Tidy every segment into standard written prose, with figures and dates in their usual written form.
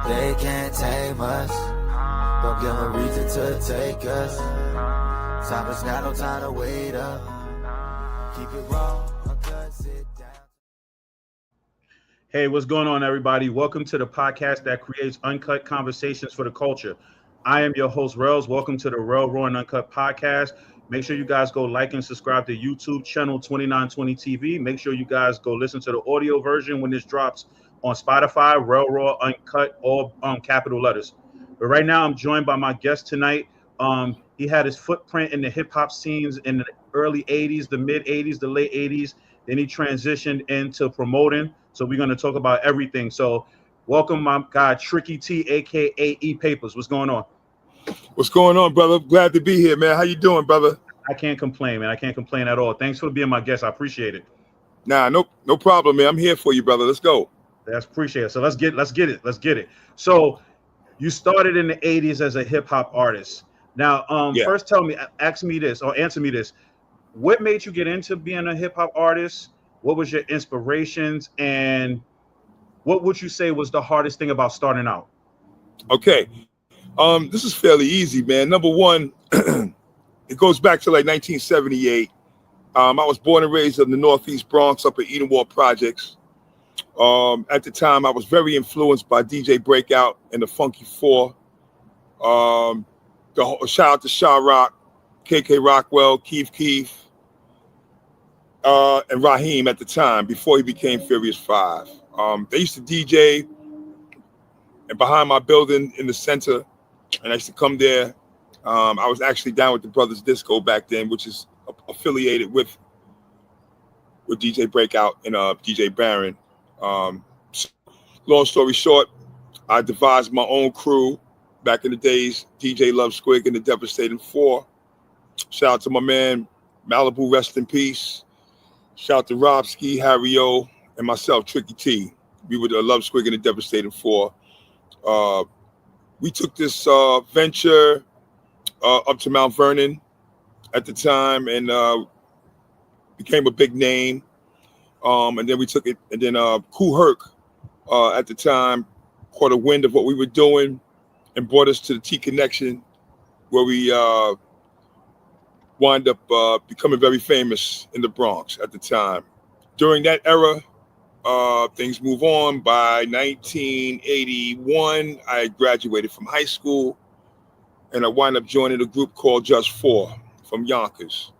They can't tame us. Don't give them a reason to take us. Time is now, no time to wait up. Keep it raw, uncut, sit down. Hey, what's going on, everybody? Welcome to the podcast that creates uncut conversations for the culture. I am your host, Rels. Welcome to the Rel Raw and Uncut podcast. Make sure you guys go like and subscribe to YouTube channel 2920 TV. Make sure you guys go listen to the audio version when this drops on Spotify, Rel Raw Uncut, all capital letters. But right now, I'm joined by my guest tonight. He had his footprint in the hip hop scenes in the early 80s, the mid 80s, the late 80s. Then he transitioned into promoting. So we're going to talk about everything. So welcome my guy, Tricky T, aka E.Papers. What's going on? What's going on, brother? Glad to be here, man. How you doing, brother? I can't complain, man. I can't complain at all. Thanks for being my guest. I appreciate it. Nah, no problem, man. I'm here for you, brother. Let's go. That's appreciated. So let's get it. So you started in the 80s as a hip hop artist. Now, First answer me this. What made you get into being a hip hop artist? What was your inspirations? And what would you say was the hardest thing about starting out? Okay. This is fairly easy, man. Number one, it goes back to like 1978. I was born and raised in the Northeast Bronx up at Edenwald Projects. At the time, I was very influenced by DJ Breakout and the Funky Four. Shout out to Sha Rock, KK Rockwell, Keef, and Raheem at the time before he became Furious Five. They used to DJ and behind my building in the center, and I used to come there. I was actually down with the Brothers Disco back then, which is affiliated with DJ Breakout and DJ Baron. Long story short, I devised my own crew back in the days. DJ Love Squig and the Devastating Four. Shout out to my man Malibu, rest in peace. Shout out to Rob Ski, Harry O, and myself, Tricky T. We were the Love Squig and the Devastating Four. We took this venture up to Mount Vernon at the time and became a big name. And then we took it, and then Kool Herc at the time caught a wind of what we were doing and brought us to the T Connection, where we wind up becoming very famous in the Bronx at the time. During that era, things move on. By 1981, I graduated from high school, and I wind up joining a group called Just Four from Yonkers.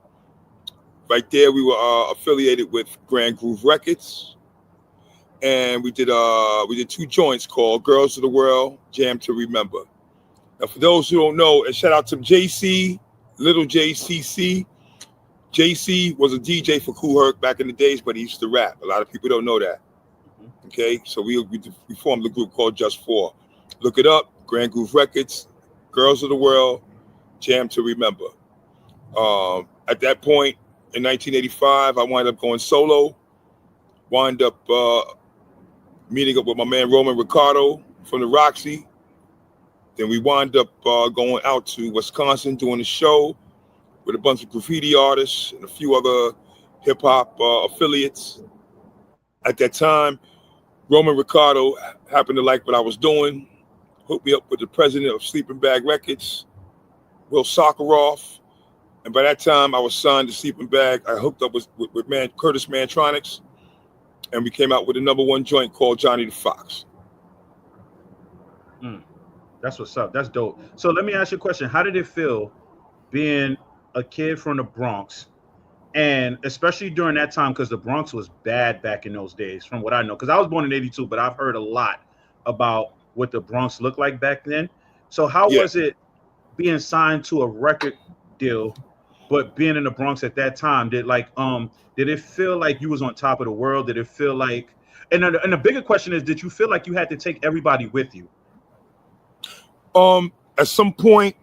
Right there, we were affiliated with Grand Groove Records, and we did two joints called Girls of the World, Jam to Remember. Now, for those who don't know, and shout out to JC, Little JCC. JC was a DJ for Kool Herc back in the days, but he used to rap. A lot of people don't know that. Okay, so we formed a group called Just Four. Look it up, Grand Groove Records, Girls of the World, Jam to Remember. At that point, in 1985, I wound up going solo, wound up meeting up with my man Roman Ricardo from the Roxy. Then we wound up going out to Wisconsin doing a show with a bunch of graffiti artists and a few other hip-hop affiliates. At that time, Roman Ricardo happened to like what I was doing, hooked me up with the president of Sleeping Bag Records, Will Sakharov. And by that time, I was signed to Sleeping Bag. I hooked up with Curtis Mantronics, and we came out with a #1 joint called Johnny the Fox. That's what's up. That's dope. So let me ask you a question. How did it feel being a kid from the Bronx, and especially during that time, because the Bronx was bad back in those days, from what I know, because I was born in 82, but I've heard a lot about what the Bronx looked like back then. So how was it being signed to a record deal, but being in the Bronx at that time? Did it feel like you was on top of the world? Did it feel like, and the bigger question is, did you feel like you had to take everybody with you? At some point,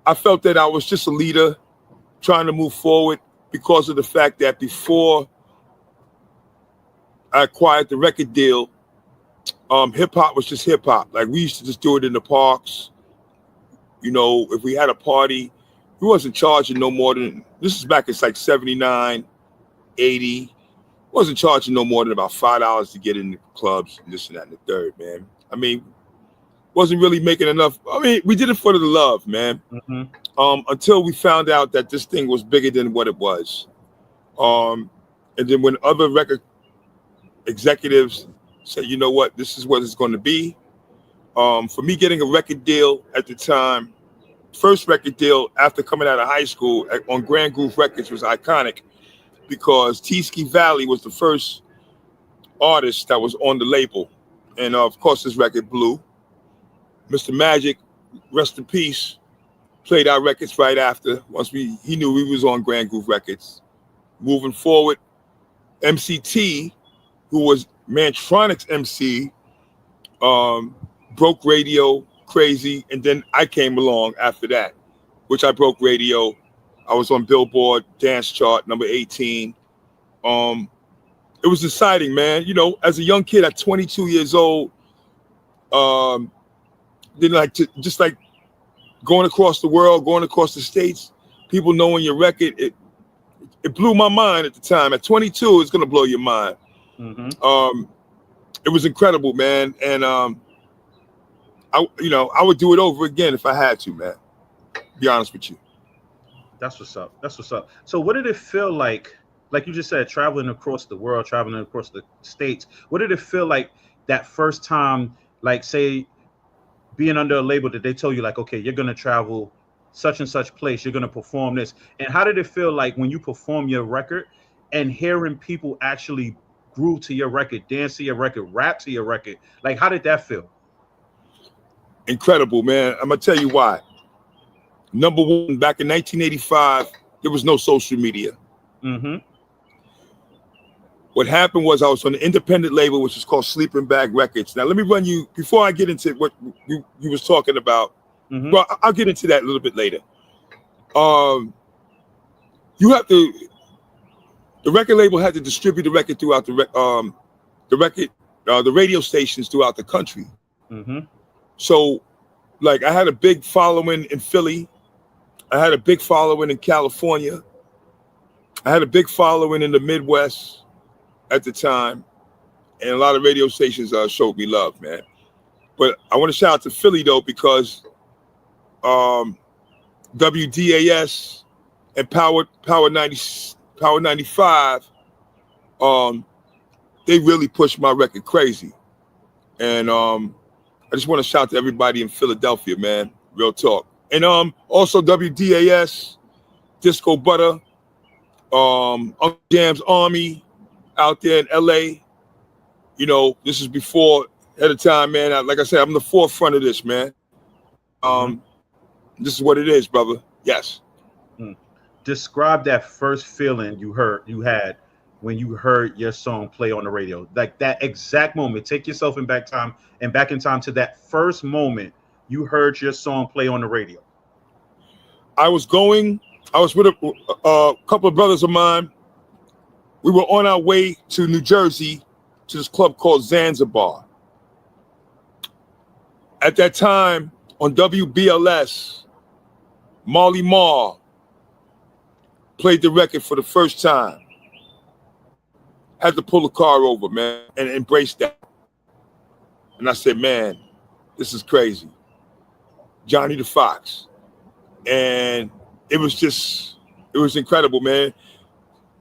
I felt that I was just a leader trying to move forward because of the fact that before I acquired the record deal, hip hop was just hip hop. Like, we used to just do it in the parks. You know, if we had a party, we wasn't charging no more than, this is back in like 79, 80. Wasn't charging no more than about $5 to get in the clubs and this and that and the third, man. I mean, wasn't really making enough. I mean, we did it for the love, man. Until we found out that this thing was bigger than what it was. And then when other record executives said, you know what, this is what it's going to be. For me, getting a record deal at the time, first record deal after coming out of high school on Grand Groove Records was iconic because T-Ski Valley was the first artist that was on the label. And of course, this record blew. Mr. Magic, rest in peace, played our records right after. Once he knew we was on Grand Groove Records. Moving forward, MCT, who was Mantronic's MC, broke radio crazy, and then I came along after that, which I broke radio. I was on Billboard dance chart number 18. It was exciting, man. You know, as a young kid at 22 years old, then just like going across the world, going across the states, people knowing your record, it blew my mind at the time. At 22, it's gonna blow your mind. It was incredible, man, and I would do it over again if I had to, man. Be honest with you. That's what's up. That's what's up. So what did it feel like you just said, traveling across the world, traveling across the states? What did it feel like that first time, like say being under a label that they told you like, okay, you're gonna travel such and such place, you're gonna perform this? And how did it feel like when you perform your record and hearing people actually groove to your record, dance to your record, rap to your record? Like, how did that feel? Incredible, man. I'm gonna tell you why. Number one, back in 1985, there was no social media. What happened was I was on an independent label, which is called Sleeping Bag Records. Now, let me run you, before I get into what you was talking about, well, I'll get into that a little bit later. You have to, the record label had to distribute the record throughout the radio stations throughout the country. So, like, I had a big following in Philly. I had a big following in California. I had a big following in the Midwest at the time, and a lot of radio stations showed me love, man. But I want to shout out to Philly though, because WDAS and Power 95, they really pushed my record crazy, and I just want to shout to everybody in Philadelphia, man. Real talk. And also WDAS, Disco Butter, Uncle Jam's Army out there in LA. You know, this is before, at the time, man. Like I said, I'm the forefront of this, man. This is what it is, brother. Yes. Describe that first feeling you had when you heard your song play on the radio. Like that exact moment. Take yourself back in time to that first moment you heard your song play on the radio. I was with a couple of brothers of mine. We were on our way to New Jersey to this club called Zanzibar. At that time, on WBLS, Marley Marl played the record for the first time. Had to pull the car over, man, and embrace that. And I said, man, this is crazy. Johnny the Fox. And it was incredible, man.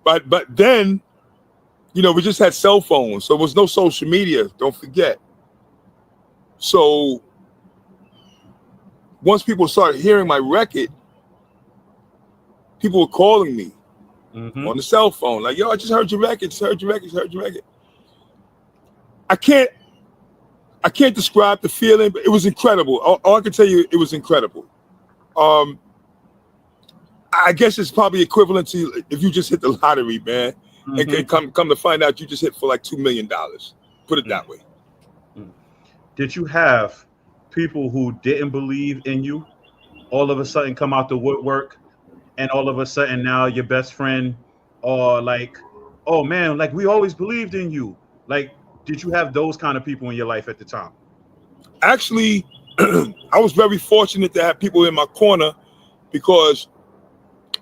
But then, you know, we just had cell phones, so there was no social media, don't forget. So once people started hearing my record, people were calling me on the cell phone, like, yo, I just heard your record, heard your record. I can't describe the feeling, but it was incredible. All I can tell you, it was incredible. I guess it's probably equivalent to if you just hit the lottery, man, and come to find out you just hit for like $2 million. Put it that way. Did you have people who didn't believe in you all of a sudden come out the woodwork, and all of a sudden now your best friend, or like, oh man, like we always believed in you? Like, did you have those kind of people in your life at the time? Actually, I was very fortunate to have people in my corner, because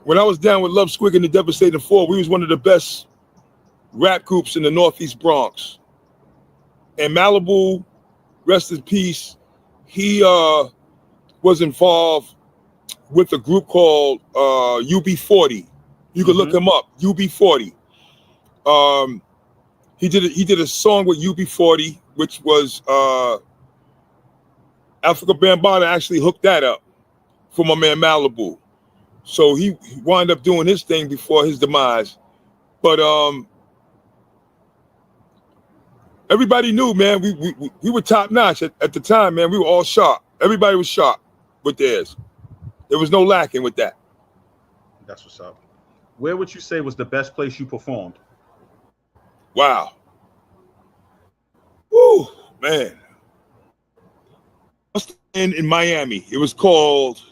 when I was down with Love Squig and the Devastating Four, we was one of the best rap groups in the Northeast Bronx. And Malibu, rest in peace, he was involved with a group called UB40. You can look him up, UB40. He did a song with UB40, which was Africa Bambaataa actually hooked that up for my man Malibu. So he wound up doing his thing before his demise. But everybody knew, man, we were top notch at the time, man. We were all sharp. Everybody was sharp with theirs. There was no lacking with that. That's what's up. Where would you say was the best place you performed? Wow. Woo, man. In Miami. It was called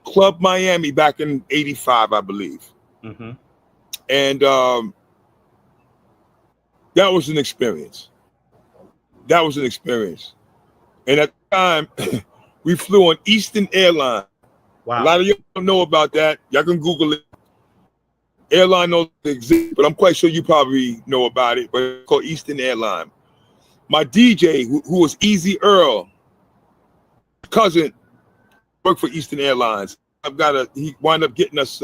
Club Miami back in 85, I believe. And that was an experience. That was an experience. And at the time, we flew on Eastern Airlines. Wow. A lot of y'all don't know about that. Y'all can Google it. Airline knows it exists, but I'm quite sure you probably know about it. But it's called Eastern Airline. My DJ, who was Easy Earl, cousin, worked for Eastern Airlines. He wound up getting us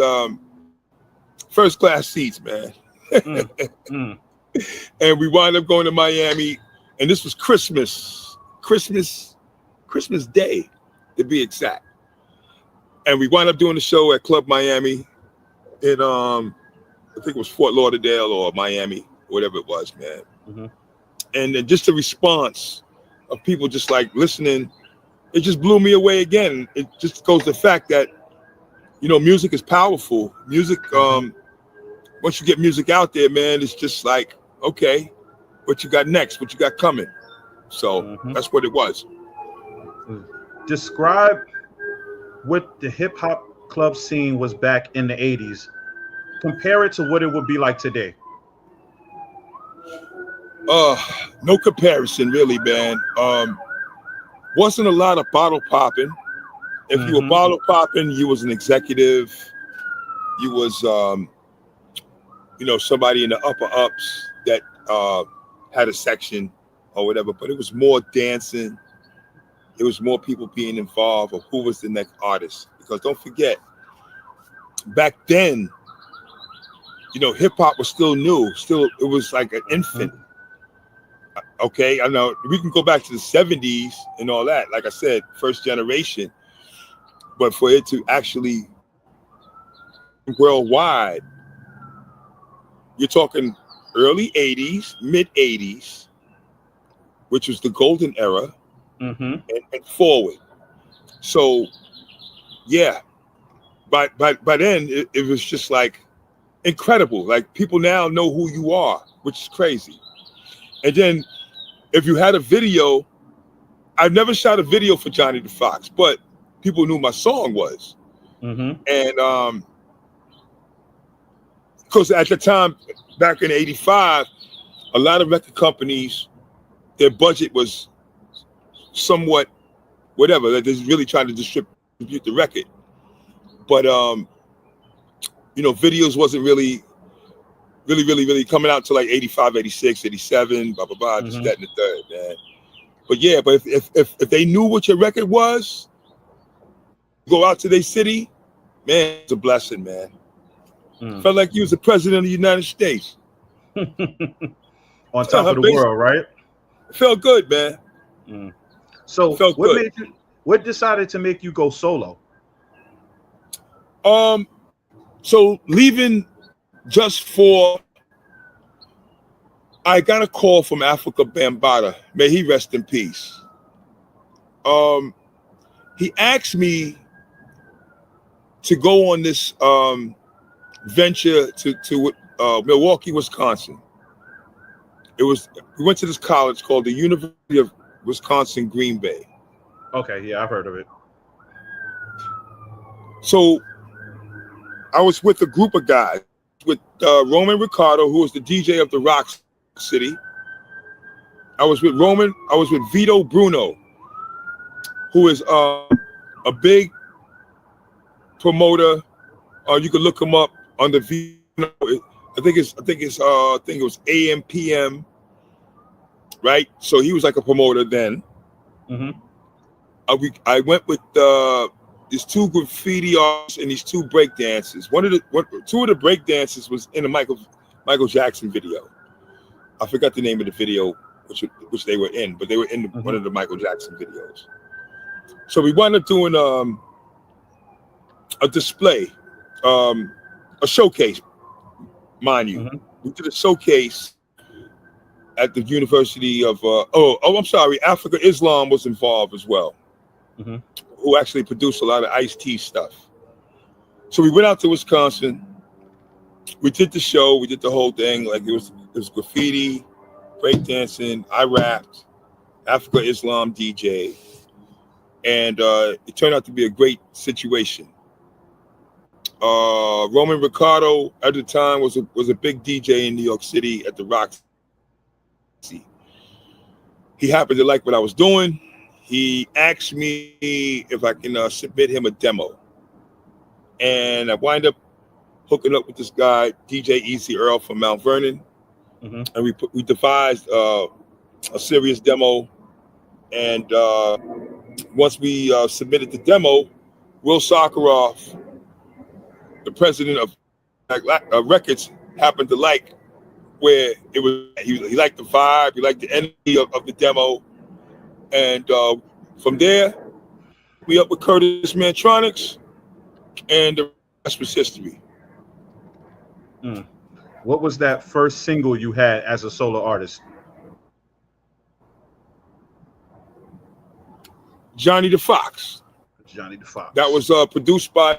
first class seats, man. And we wound up going to Miami, and this was Christmas Day, to be exact. And we wound up doing the show at Club Miami in I think it was Fort Lauderdale or Miami, whatever it was, man. And then just the response of people just like listening, it just blew me away again. It just goes to the fact that, you know, music is powerful. Music, once you get music out there, man, it's just like, okay, what you got next? What you got coming? So that's what it was. Describe what the hip hop club scene was back in the 80s. Compare it to what it would be like today. No comparison, really, man. Wasn't a lot of bottle popping. If you were bottle popping, you was an executive. You was, you know, somebody in the upper ups that had a section or whatever. But it was more dancing. It was more people being involved of who was the next artist. Because don't forget, back then, you know, hip hop was still new. Still, it was like an infant. Okay, I know we can go back to the 70s and all that. Like I said, first generation. But for it to actually worldwide, you're talking early 80s, mid 80s, which was the golden era, and forward. So, yeah, by then it was just like incredible. Like people now know who you are, which is crazy. And then if you had a video, I've never shot a video for Johnny the Fox, but people knew my song was. And because at the time, back in 85, a lot of record companies, their budget was somewhat whatever, that they're really trying to distribute the record. But you know, videos wasn't really coming out until like 85, 86, 87, blah, blah, blah, just that and the third, man. But yeah, but if they knew what your record was, go out to their city, man, it's a blessing, man. Felt like you was the president of the United States. On top of the world, right? It felt good, man. So what decided to make you go solo? So leaving Just For, I got a call from Africa Bambaataa. May he rest in peace. He asked me to go on this venture to Milwaukee, Wisconsin. We went to this college called the University of Wisconsin Green Bay. Okay, yeah, I've heard of it. So I was with a group of guys, with Roman Ricardo, who was the DJ of the Rock City. I was with Roman. I was with Vito Bruno, who is a big promoter. You can look him up on the Vito. I think it was AM PM, right? So he was like a promoter then. I went with these two graffiti artists and these two break dancers. Two of the break dancers was in a Michael Jackson video. I forgot the name of the video which they were in, but they were in one of the Michael Jackson videos. So we wound up doing a display, a showcase, mind you. We did a showcase at the University of I'm sorry, Africa Islam was involved as well, who actually produced a lot of Ice-T stuff. So we went out to Wisconsin. We did the show. We did the whole thing. Like it was graffiti, breakdancing. I rapped, Africa Islam DJ, and it turned out to be a great situation. Roman Ricardo at the time was a big DJ in New York City at the Roxy. He happened to like what I was doing. He asked me if I can submit him a demo, and I wind up hooking up with this guy, DJ Easy Earl from Mount Vernon, and we devised a serious demo. And once we submitted the demo, Will Sakharov, the president of Records, happened to like where it was. He liked the vibe, he liked the energy of the demo, and from there, we up with Curtis Mantronics, and the rest was history. What was that first single you had as a solo artist? Johnny the Fox. Johnny the Fox. That was produced by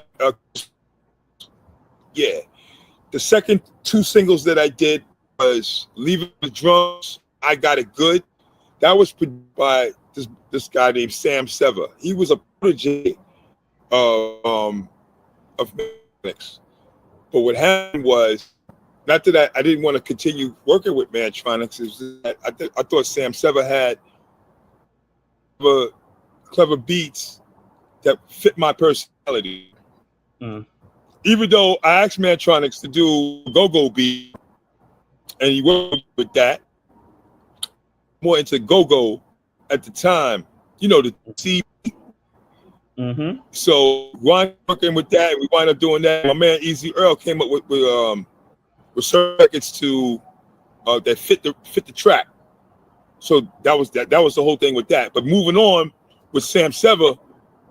The second two singles that I did was Leaving the Drums, I Got It Good. That was produced by this guy named Sam Sever. He was a protege of Mix. But what happened was, not that I didn't want to continue working with Mantronics, I thought Sam Sever had clever beats that fit my personality. Even though I asked Mantronics to do go-go beat, and he worked with that, more into go-go at the time, the C. So working with that, we wound up doing that. My man Easy Earl came up with certain records to that fit the track. So that was the whole thing with that. But moving on with Sam Sever,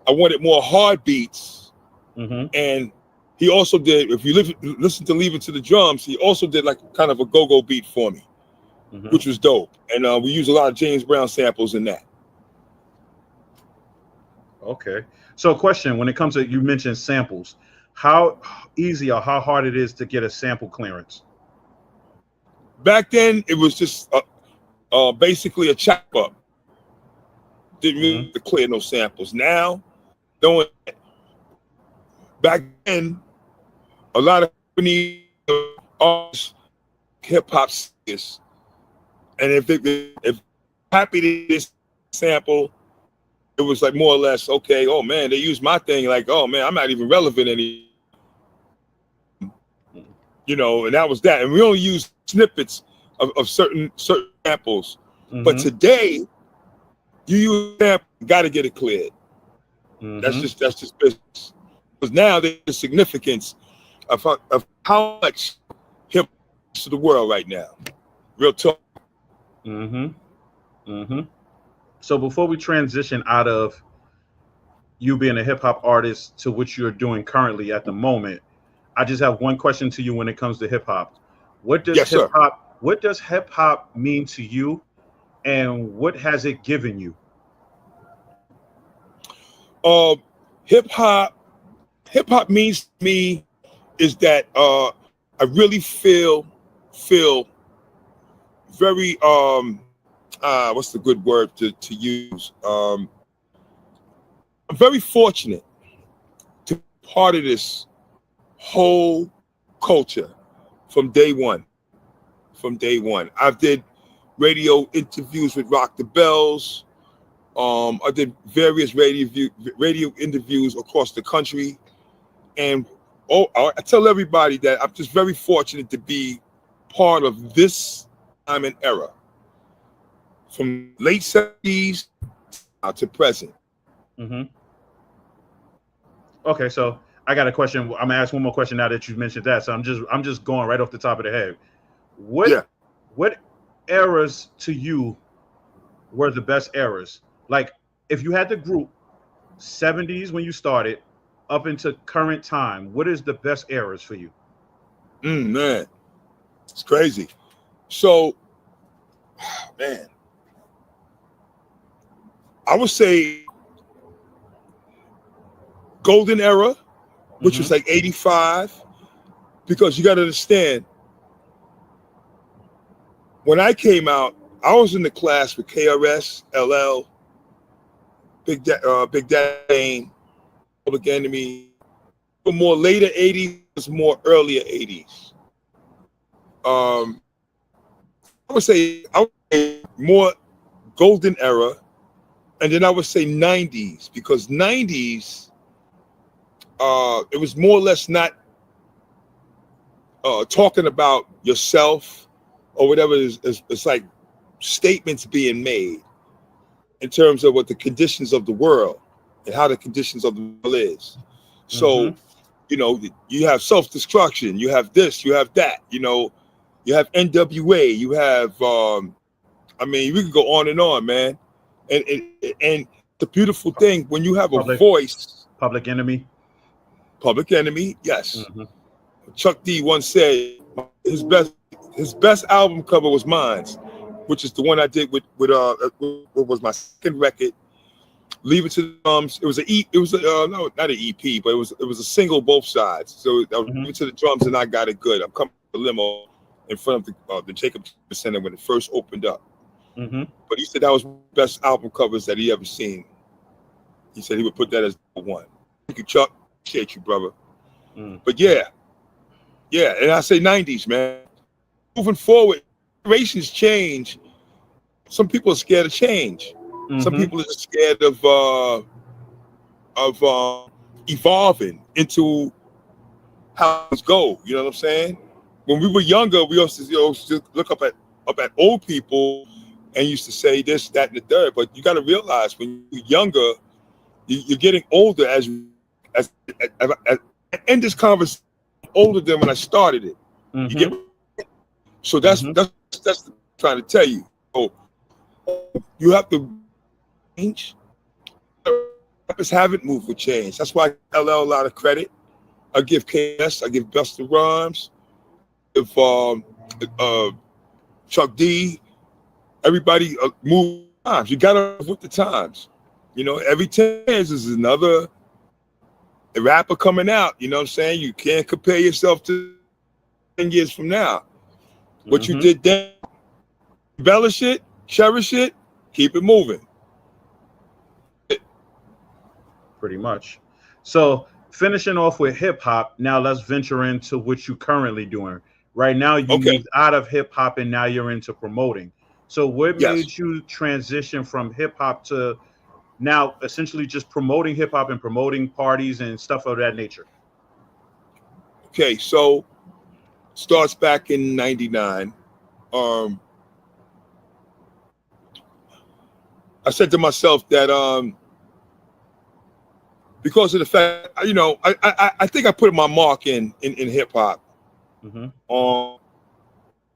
I wanted more hard beats, and he also did. If you listen to Leave It to the Drums, he also did like kind of a go-go beat for me, which was dope. And we used a lot of James Brown samples in that. Okay. So question, when it comes to, you mentioned samples, how easy or how hard it is to get a sample clearance? Back then, it was just basically a chop up. Didn't really have to clear no samples. Now, back then, a lot of artists, hip hop singers, and if happy to this sample, it was like more or less, okay, oh man, they used my thing, like, oh man, I'm not even relevant anymore. And that was that. And we only use snippets of certain samples. But today, you use a sample, you gotta get it cleared. That's just business. Because now there's a significance of how much hip hop to the world right now. Real talk. So before we transition out of you being a hip hop artist to what you're doing currently at the moment, I just have one question to you when it comes to hip hop. What does hip hop mean to you, and what has it given you? Hip hop means to me is that I really feel very what's the good word to use? I'm very fortunate to be part of this whole culture from day one. I did radio interviews with Rock the Bells. I did various radio interviews across the country, and I tell everybody that I'm just very fortunate to be part of this time and era, from late 70s to present. Mm-hmm. Okay, so I got a question. I'm gonna ask one more question now that you mentioned that. So I'm just going right off the top of the head. Yeah. What eras to you were the best eras? Like, if you had the group 70s when you started up into current time, what is the best eras for you? Man, it's crazy. So, man, I would say golden era, which Mm-hmm. was like 85, because you got to understand, when I came out, I was in the class with KRS, LL, Big Daddy, Public Enemy. The more later 80s, more earlier 80s. Um, I would say more golden era, and then I would say 90s, because 90s, it was more or less not talking about yourself or whatever. It's like statements being made in terms of what the conditions of the world and how the conditions of the world is. Mm-hmm. So, you have self-destruction, you have this, you have that, you have NWA, you have, I mean, we can go on, man. And the beautiful thing, when you have a Public voice, Public Enemy. Public Enemy, yes. Mm-hmm. Chuck D once said his best album cover was mine, which is the one I did with what was my second record, Leave It to the Drums. It was no, not an EP, but it was a single both sides. So I was Mm-hmm. Leave It to the Drums and I Got It Good. I'm coming to the limo in front of the Jacob Center when it first opened up. Mm-hmm. But he said that was one of the best album covers that he ever seen. He said he would put that as one. Thank you, Chuck. Appreciate you, brother. Mm. But yeah, and I say 90s, man. Moving forward, generations change. Some people are scared of change. Some Mm-hmm. people are scared of evolving into how things go. You know what I'm saying? When we were younger, we used to look up at old people and used to say this, that, and the third. But you got to realize when you're younger, you're getting older as I end this conversation older than when I started it. You Mm-hmm. get so that's Mm-hmm. that's trying to tell you. So you have to change. Rappers haven't moved with change. That's why I LL a lot of credit. I give KS, I give Busta Rhymes, if Chuck D, everybody move times. You gotta move with the times. Every 10 years is another rapper coming out. You know what I'm saying? You can't compare yourself to 10 years from now. What you Mm-hmm. did then, embellish it, cherish it, keep it moving. Pretty much. So finishing off with hip hop, now let's venture into what you're currently doing. Right now, you Okay. moved out of hip hop and now you're into promoting. So what Yes. made you transition from hip hop to now essentially just promoting hip hop and promoting parties and stuff of that nature? Okay, so starts back in 99. I said to myself that because of the fact, I think I put my mark in hip hop. Mm-hmm.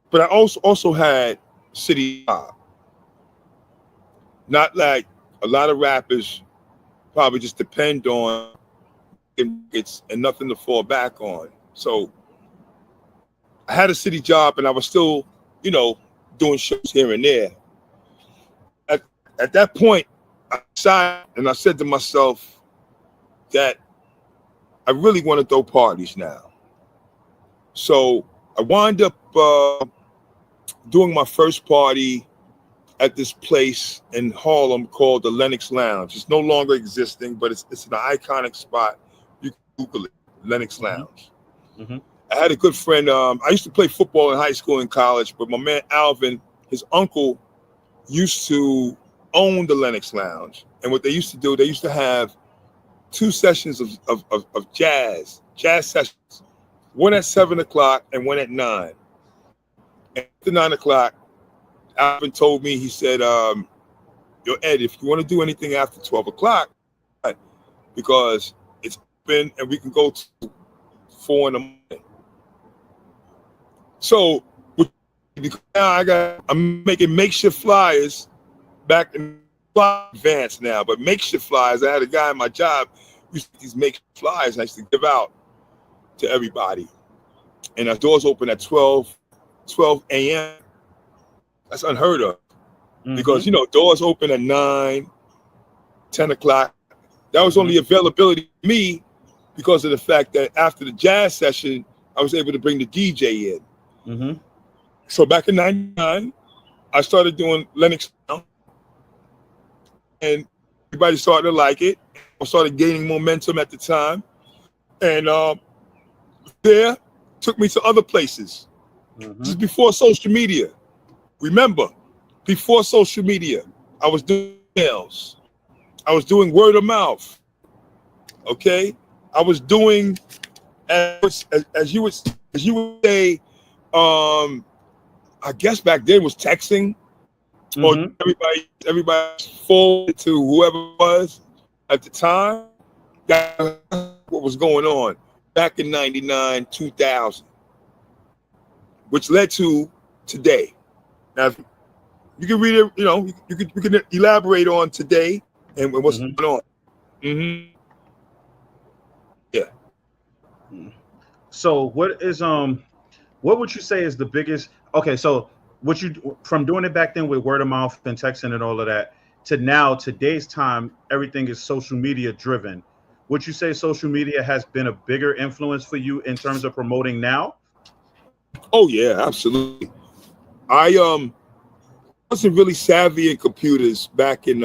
But I also had city pop. Not like a lot of rappers probably just depend on it's and nothing to fall back on. So I had a city job and I was still, doing shows here and there. At that point, I decided and I said to myself that I really want to throw parties now. So I wound up doing my first party at this place in Harlem called the Lenox Lounge. It's no longer existing, but it's an iconic spot. You can Google it, Lenox Lounge. Mm-hmm. I had a good friend. I used to play football in high school and college, but my man Alvin, his uncle, used to own the Lenox Lounge. And what they used to do, they used to have 2 sessions of jazz sessions, one at 7 o'clock and one at 9. And after 9 o'clock, Alvin told me, he said, yo, Ed, if you want to do anything after 12 o'clock, because it's open and we can go to 4 in the morning. So because now I'm making makeshift flyers back in advance now, but makeshift flyers. I had a guy in my job who used to these makeshift flyers I used to give out to everybody. And our doors open at 12 a.m. That's unheard of. Because, you know, doors open at 9, 10 o'clock. That was only availability to me because of the fact that after the jazz session, I was able to bring the DJ in. So back in 99, I started doing Lennox Sound, and everybody started to like it. I started gaining momentum at the time. And there took me to other places. This is before social media. Remember, before social media, I was doing emails. I was doing word of mouth. Okay? I was doing, as you would say, I guess back then was texting, or everybody forwarded to whoever it was at the time. That's what was going on back in 99, 2000, which led to today. Now, you can read it, you know, you can elaborate on today and what's going on. Yeah. So what would you say is the biggest? Okay, so what you from doing it back then with word of mouth and texting and all of that to now, today's time, everything is social media driven. Would you say social media has been a bigger influence for you in terms of promoting now? Oh yeah, absolutely. I wasn't really savvy in computers back in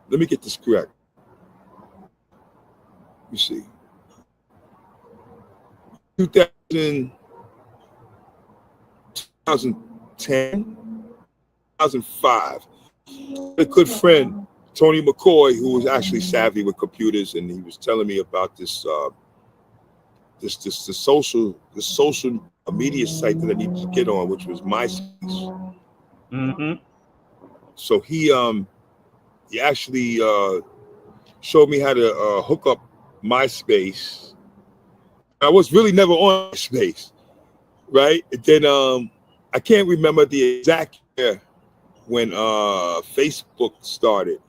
let me get this correct. Let me see. 2010, 2005. A good friend, Tony McCoy, who was actually savvy with computers, and he was telling me about this the social media site that I needed to get on, which was MySpace. So he actually showed me how to hook up MySpace. I was really never on MySpace, right? And then I can't remember the exact year when Facebook started.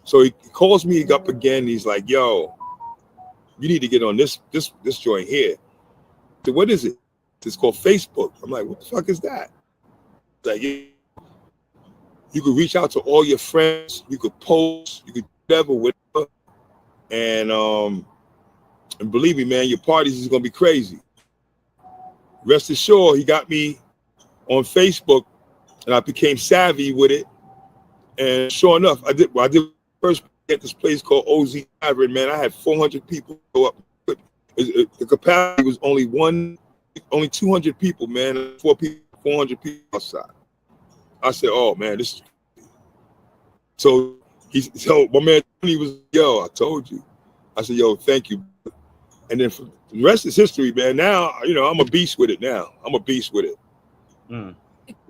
So he calls me up again. He's like, "Yo, you need to get on this joint here." So what is it? It's called Facebook. I'm like, "What the fuck is that?" Like, you could reach out to all your friends. You could post. You could do whatever. And believe me, man, your parties is gonna be crazy. Rest assured, he got me on Facebook, and I became savvy with it. And sure enough, I did first at this place called OZ Tavern. Man, I had 400 people go up. The capacity was only 200 people, man. 400 people outside. I said, "Oh man, this." So my man Tony was, "Yo, I told you." I said, "Yo, thank you." And then for the rest is history, man. Now, you know, I'm a beast with it now. I'm a beast with it.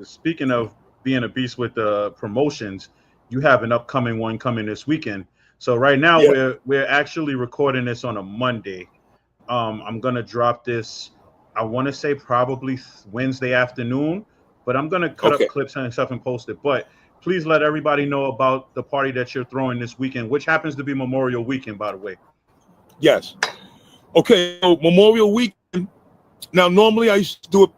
Speaking of being a beast with the promotions, you have an upcoming one coming this weekend. So right now we're actually recording this on a Monday. I'm gonna drop this, I want to say probably Wednesday afternoon, but I'm gonna cut up clips and stuff and post it. But please let everybody know about the party that you're throwing this weekend, which happens to be Memorial Weekend, by the way. Yes. Okay, so Memorial Weekend. Now, normally I used to do it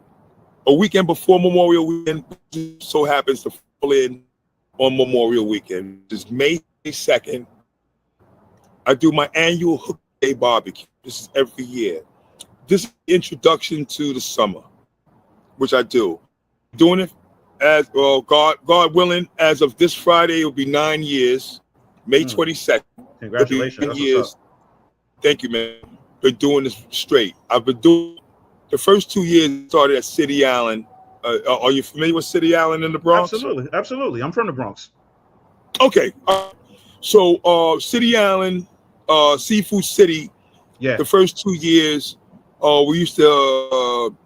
a weekend before Memorial Weekend. It so happens to fall in on Memorial Weekend, which is May 2nd. I do my annual Hook Day barbecue. This is every year. This is the introduction to the summer, which I do. Doing it as well, God willing, as of this Friday, it will be 9 years. May 22nd. Congratulations. That's years. what's up. Thank you, man. Been doing this straight. I've been doing the first 2 years. Started at City Island. Are you familiar with City Island in the Bronx? Absolutely. I'm from the Bronx. Okay. So City Island, Seafood City. Yeah. The first 2 years, we used to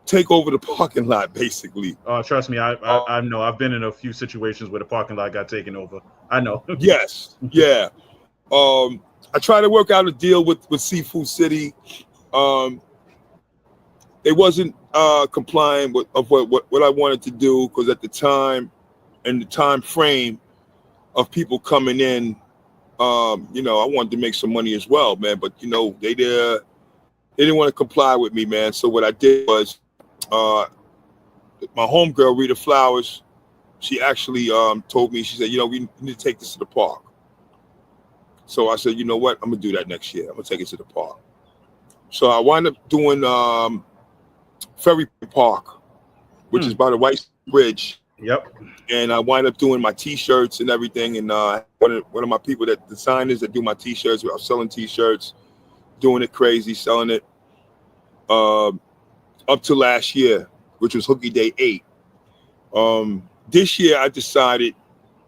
take over the parking lot, basically. Trust me, I know. I've been in a few situations where the parking lot got taken over. I know. Yes, yeah. I tried to work out a deal with Seafood City. They wasn't complying with what I wanted to do, because at the time and the time frame of people coming in, you know, I wanted to make some money as well, man. But you know, they didn't want to comply with me, man. So what I did was, my homegirl Rita Flowers, she actually told me, she said, you know, we need to take this to the park. So I said, you know what, I'm gonna do that next year. I'm gonna take it to the park. So I wound up doing Ferry Park, which is by the White Bridge. Yep. And I wind up doing my T-shirts and everything. And one of my people, that designers that do my T-shirts, I was selling T-shirts, doing it crazy, selling it up to last year, which was Hooky Day 8. This year I decided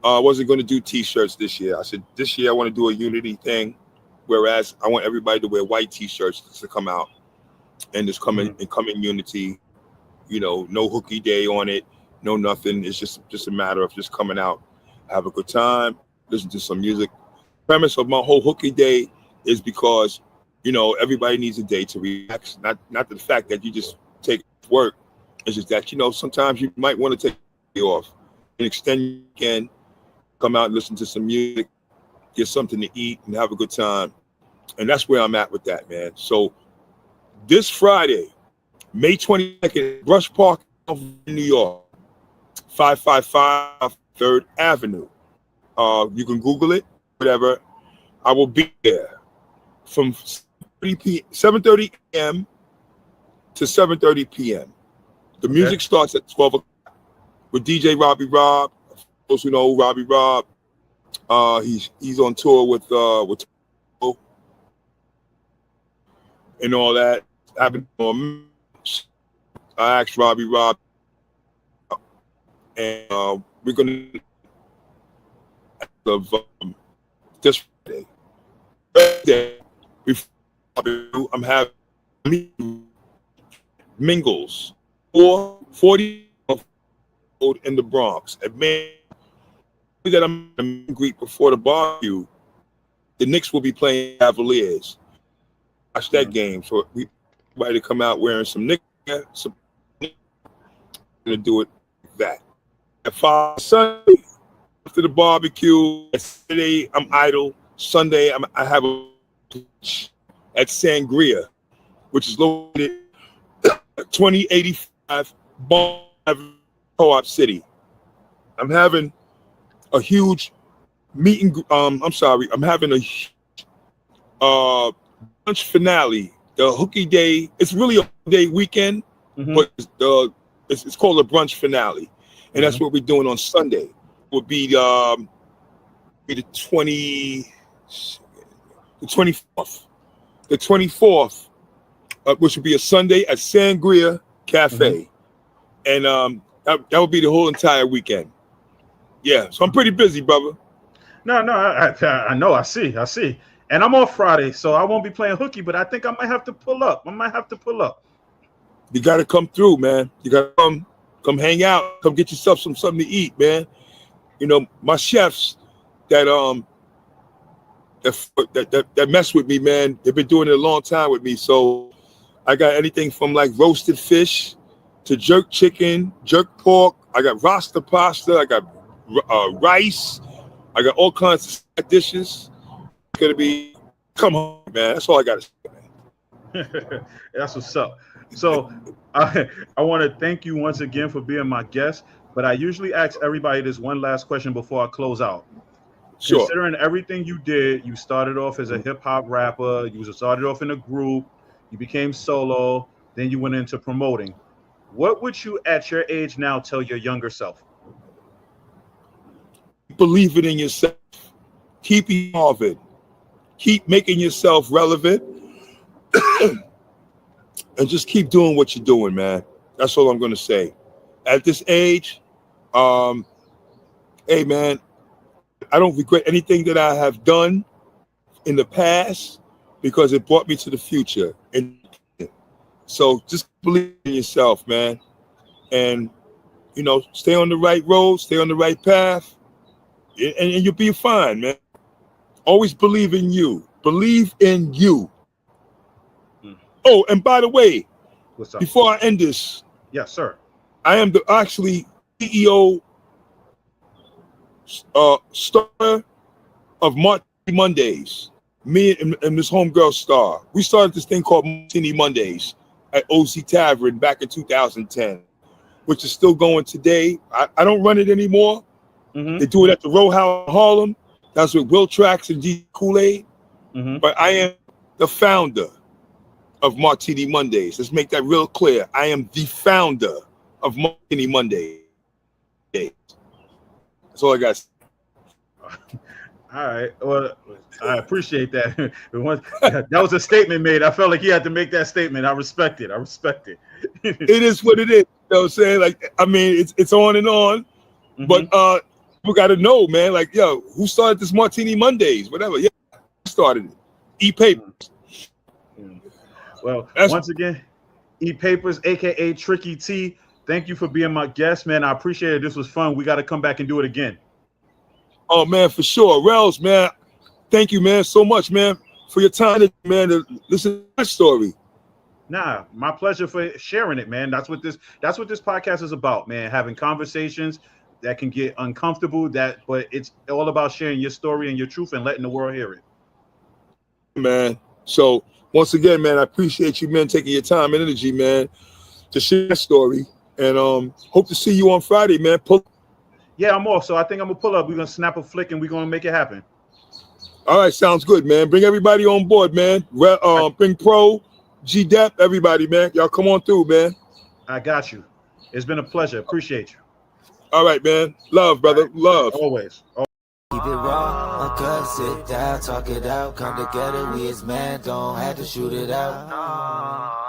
I wasn't going to do T-shirts this year. I said this year I want to do a unity thing, whereas I want everybody to wear white T-shirts to come out and just come in unity. You know, no Hooky Day on it, no nothing. It's just a matter of just coming out, have a good time, listen to some music. Premise of my whole Hooky Day is because, you know, everybody needs a day to relax. Not the fact that you just take work. It's just that, you know, sometimes you might want to take a day off and extend your weekend, come out and listen to some music, get something to eat and have a good time. And that's where I'm at with that, man. So this Friday, May 22nd, Brush Park, New York, 555 3rd Avenue. You can Google it, whatever. I will be there from 7:30 a.m. to 7:30 p.m. The music starts at 12 o'clock with DJ Robbie Rob. Those who know Robbie Rob, he's on tour with and all that. I asked Robbie Rob, and we're gonna of this Friday. I'm having mingles 40 in the Bronx. And man, that I'm in greet before the barbecue. The Knicks will be playing Cavaliers. Watch that game. So we everybody to come out wearing some Knicks. Gonna do it like that. At 5 Sunday after the barbecue. Saturday I'm idle. Sunday I have a at Sangria, which is located 2085 Bond Co-op City. I'm having a huge meeting. I'm having a lunch finale. The Hooky Day. It's really a day weekend, but it's called a brunch finale, and that's what we're doing on Sunday. Would be the 24th. The 24th, which would be a Sunday at Sangria Cafe, and that would be the whole entire weekend. Yeah, so I'm pretty busy, brother. No, I know, I see, and I'm off Friday, so I won't be playing hooky, but I think I might have to pull up. You got to come through, man. You got to come hang out, come get yourself something to eat, man. You know, my chefs that mess with me, man, they've been doing it a long time with me. So I got anything from like roasted fish to jerk chicken, jerk pork. I got rasta pasta. I got rice. I got all kinds of dishes. It's gonna be, come on, man. That's all I got to say, man. That's what's up. So I want to thank you once again for being my guest. But I usually ask everybody this one last question before I close out. Sure. Considering everything you did, you started off as a hip hop rapper, you started off in a group, you became solo, then you went into promoting. What would you at your age now tell your younger self? Believe it in yourself. Keep evolving. Keep making yourself relevant. And just keep doing what you're doing, man. That's all I'm going to say. At this age, hey, man, I don't regret anything that I have done in the past because it brought me to the future. And So just believe in yourself, man. And, you know, stay on the right road, stay on the right path, and you'll be fine, man. Always believe in you. Believe in you. Oh, and by the way, What's up? before I end this, Yes, sir. I am the actually CEO starter of Martini Mondays. Me and this homegirl Star. We started this thing called Martini Mondays at OZ Tavern back in 2010, which is still going today. I don't run it anymore. They do it at the Row House in Harlem. That's with Will Trax and G Kool-Aid. But I am the founder of Martini Mondays. Let's make that real clear. I am the founder of Martini Mondays. That's all I got. All right. Well, I appreciate that. That was a statement made. I felt like he had to make that statement. I respect it. It is what it is. You know what I'm saying? Like, I mean, it's on and on. But we got to know, man. Like, yo, who started this Martini Mondays? Whatever. Yeah, started it. E.Papers. Well, once again, E.Papers, aka Tricky T. Thank you for being my guest, man. I appreciate it. This was fun. We got to come back and do it again. Oh, man, for sure. Rels, man, thank you, man, so much, man, for your time, man, to listen to my story. Nah, my pleasure for sharing it, man. That's what this podcast is about, man. Having conversations that can get uncomfortable, but it's all about sharing your story and your truth and letting the world hear it. Man, so once again, man, I appreciate you, man, taking your time and energy, man, to share your story. And hope to see you on Friday, man. Yeah, I'm off, so I think I'm gonna pull up. We're gonna snap a flick and we're gonna make it happen. All right, sounds good, man. Bring everybody on board, man. Bring Pro, G-Dep, everybody, man. Y'all come on through, man. I got you. It's been a pleasure. Appreciate you. All right, man. Love, brother. Right. Love. Always. Keep it raw, uncut, sit down, talk it out, come together, we as men, don't have to shoot it out.